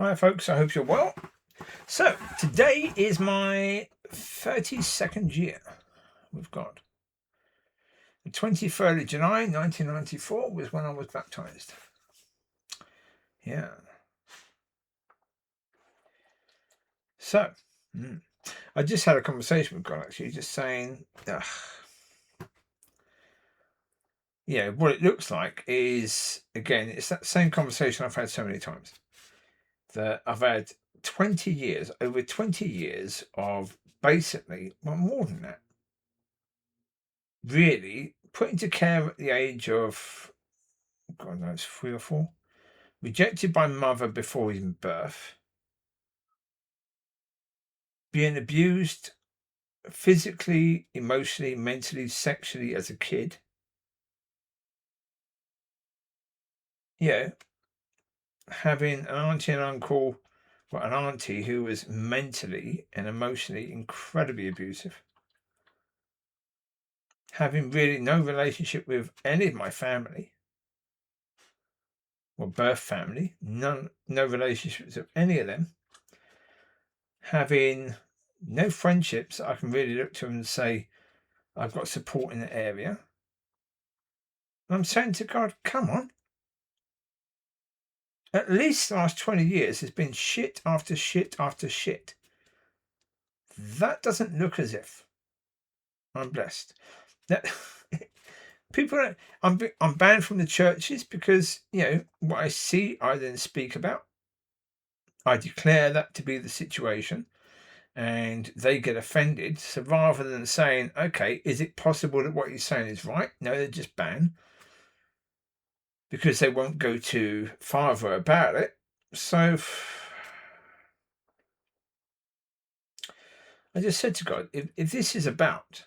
Hi folks, I hope you're well. So today is my 32nd year with God. The 23rd of July 1994 was when I was baptized. Yeah. So I just had a conversation with God actually, just saying, what it looks like is, again, it's that same conversation I've had so many times. That I've had over 20 years of basically, well, more than that, really put into care at the age of, God knows, 3 or 4, rejected by mother before his birth, being abused physically, emotionally, mentally, sexually as a kid. Having an auntie and uncle, well, an auntie who was mentally and emotionally incredibly abusive. Having really no relationship with any of my family, or birth family, no relationships with any of them. Having no friendships I can really look to and say I've got support in the area. And I'm saying to God, come on. At least the last 20 years has been shit after shit after shit. That doesn't look as if I'm blessed. That people, I'm banned from the churches because what I see, I then speak about. I declare that to be the situation, and they get offended. So rather than saying, "Okay, is it possible that what you're saying is right?" No, they just ban because they won't go to Father about it. So I just said to God, if this is about,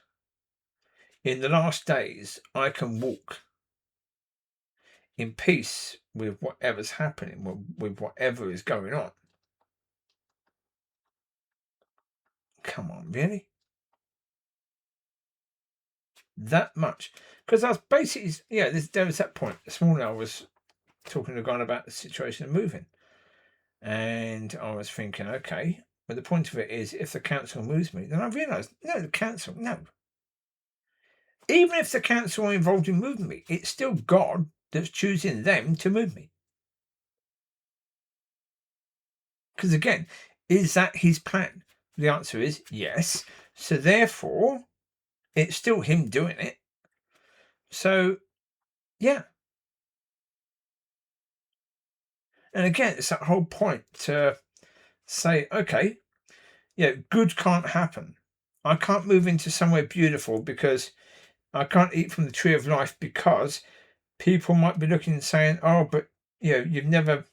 in the last days, I can walk in peace with whatever's happening, with whatever is going on. Come on, really? That much? Because I was basically, there was that point. This morning I was talking to God about the situation of moving. And I was thinking, okay, but the point of it is, if the council moves me, then I realised, no, the council, no. Even if the council are involved in moving me, it's still God that's choosing them to move me. Because again, is that his plan? The answer is yes. So therefore, it's still him doing it. So, yeah. And again, it's that whole point to say, okay, good can't happen. I can't move into somewhere beautiful because I can't eat from the tree of life, because people might be looking and saying, oh, but you've never,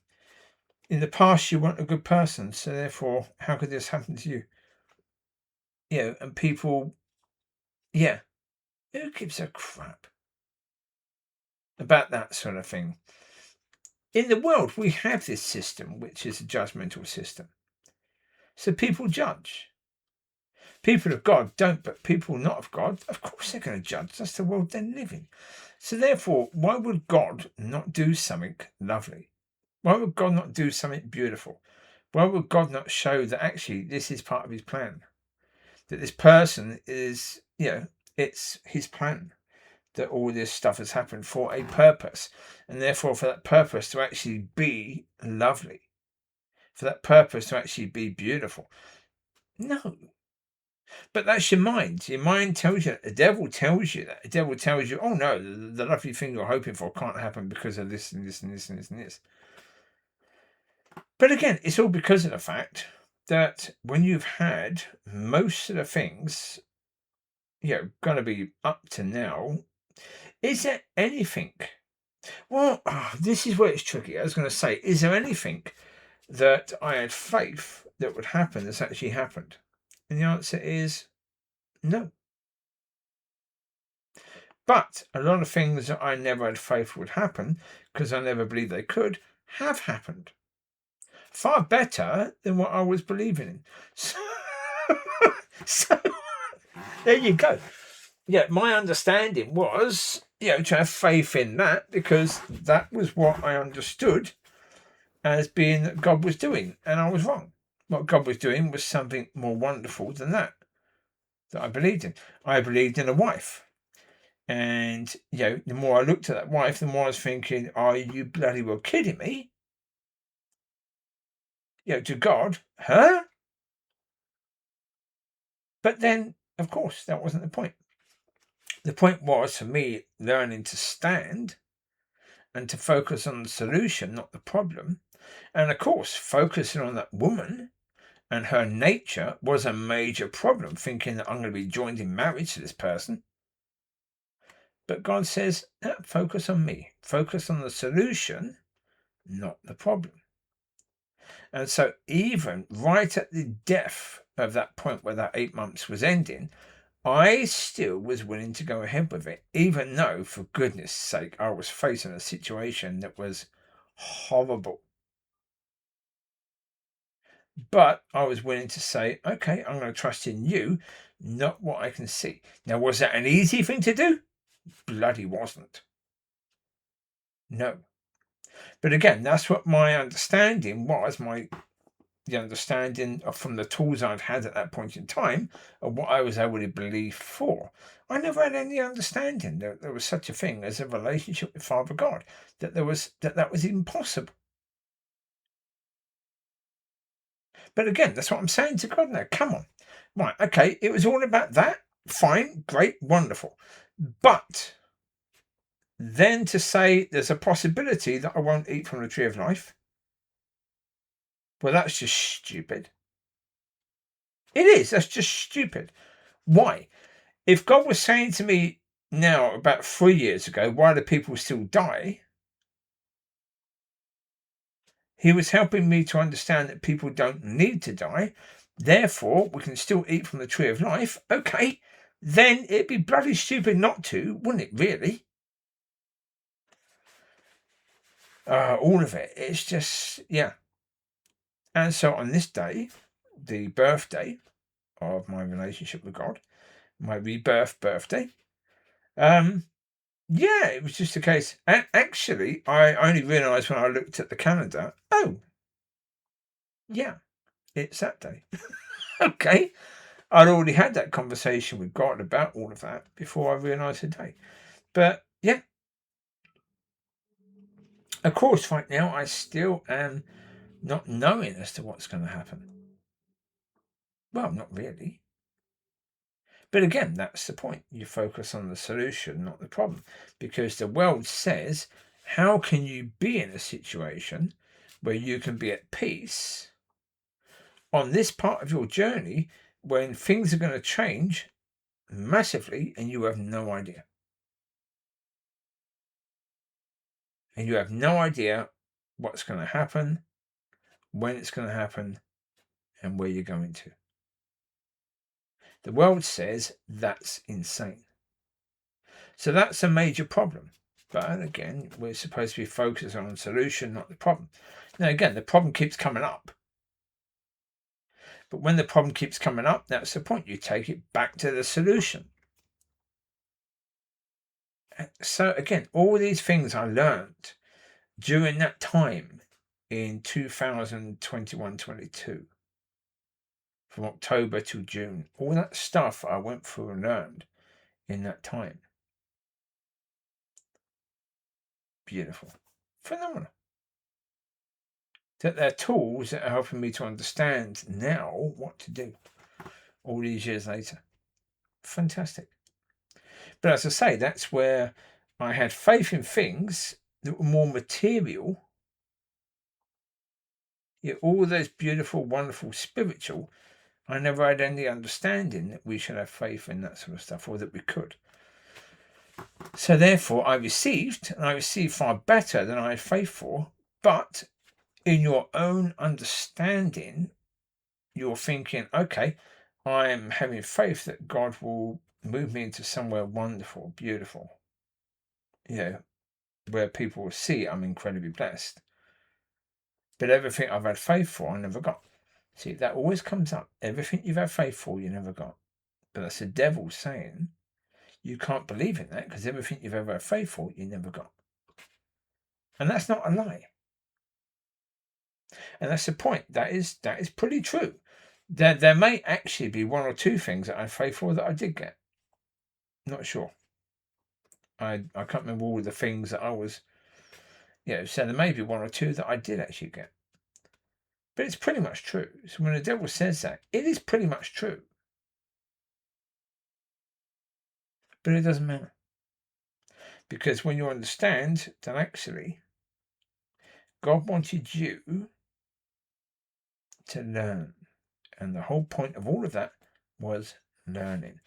in the past, you weren't a good person, so therefore, how could this happen to you? And people, who gives a crap about that sort of thing? In the world, we have this system, which is a judgmental system. So people judge. People of God don't, but people not of God, of course they're going to judge. That's the world they live in. So therefore, why would God not do something lovely? Why would God not do something beautiful? Why would God not show that actually this is part of his plan? That this person is, it's his plan, that all this stuff has happened for a purpose. And therefore, for that purpose to actually be lovely, for that purpose to actually be beautiful. No. But that's your mind. Your mind tells you, the devil tells you that. The devil tells you, oh no, the lovely thing you're hoping for can't happen because of this and this and this and this and this. But again, it's all because of the fact that when you've had most of the things, going to be up to now, is there anything? Well, this is where it's tricky. I was going to say, is there anything that I had faith that would happen that's actually happened? And the answer is no. But a lot of things that I never had faith would happen, because I never believed they could, have happened. Far better than what I was believing in. So there you go. My understanding was, to have faith in that, because that was what I understood as being that God was doing, and I was wrong. What God was doing was something more wonderful than that I believed in. I believed in a wife. And, the more I looked at that wife, the more I was thinking, are you bloody well kidding me? To God, huh? But then, of course, that wasn't the point. The point was for me learning to stand and to focus on the solution, not the problem. And of course, focusing on that woman and her nature was a major problem, thinking that I'm going to be joined in marriage to this person. But God says, focus on me. Focus on the solution, not the problem. And so even right at the depth of that point where that 8 months was ending, I still was willing to go ahead with it, even though, for goodness sake, I was facing a situation that was horrible. But I was willing to say, okay, I'm going to trust in you, not what I can see. Now, was that an easy thing to do? Bloody wasn't. No. But again, that's what my understanding was, the understanding from the tools I'd had at that point in time of what I was able to believe for. I never had any understanding that there was such a thing as a relationship with Father God, that that was impossible. But again, that's what I'm saying to God now. Come on. Right, okay, it was all about that. Fine, great, wonderful. But then to say there's a possibility that I won't eat from the tree of life, well, that's just stupid. It is. That's just stupid. Why? If God was saying to me now, about 3 years ago, why do people still die? He was helping me to understand that people don't need to die. Therefore, we can still eat from the tree of life. Okay, then it'd be bloody stupid not to, wouldn't it, really? All of it. It's just, yeah. And so on this day, the birthday of my relationship with God, my rebirth birthday, yeah, it was just a case. And actually, I only realised when I looked at the calendar, oh, yeah, it's that day. Okay. I'd already had that conversation with God about all of that before I realised the day. But yeah, of course, right now, I still am not knowing as to what's going to happen. Well, not really. But again, that's the point. You focus on the solution, not the problem. Because the world says, how can you be in a situation where you can be at peace on this part of your journey when things are going to change massively and you have no idea? And you have no idea what's going to happen, when it's going to happen, and where you're going to. The world says that's insane. So that's a major problem. But again, we're supposed to be focused on the solution, not the problem. Now, again, the problem keeps coming up. But when the problem keeps coming up, that's the point. You take it back to the solution. So again, all these things I learned during that time in 2021-22, from October to June, all that stuff I went through and learned in that time. Beautiful. Phenomenal. That they're tools that are helping me to understand now what to do all these years later. Fantastic. But as I say, that's where I had faith in things that were more material. Yet all those beautiful, wonderful, spiritual, I never had any understanding that we should have faith in that sort of stuff, or that we could. So therefore I received, and I received far better than I had faith for. But in your own understanding, you're thinking, okay, I'm having faith that God will move me into somewhere wonderful, beautiful, where people will see I'm incredibly blessed. But everything I've had faith for, I never got. See, that always comes up. Everything you've had faith for, you never got. But that's the devil saying you can't believe in that because everything you've ever had faith for, you never got. And that's not a lie. And that's the point. That is pretty true. There may actually be one or two things that I prayed for that I did get. Not sure. I can't remember all the things that I was, so there may be one or two that I did actually get. But it's pretty much true. So when the devil says that, it is pretty much true. But it doesn't matter. Because when you understand that actually God wanted you to learn. And the whole point of all of that was learning.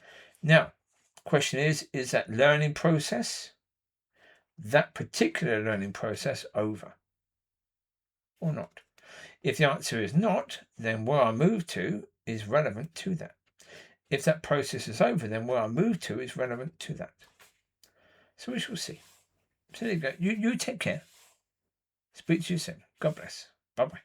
Now, the question is that learning process, that particular learning process, over or not? If the answer is not, then where I move to is relevant to that. If that process is over, then where I move to is relevant to that. So we shall see. So there you go. You take care. Speak to you soon. God bless. Bye-bye.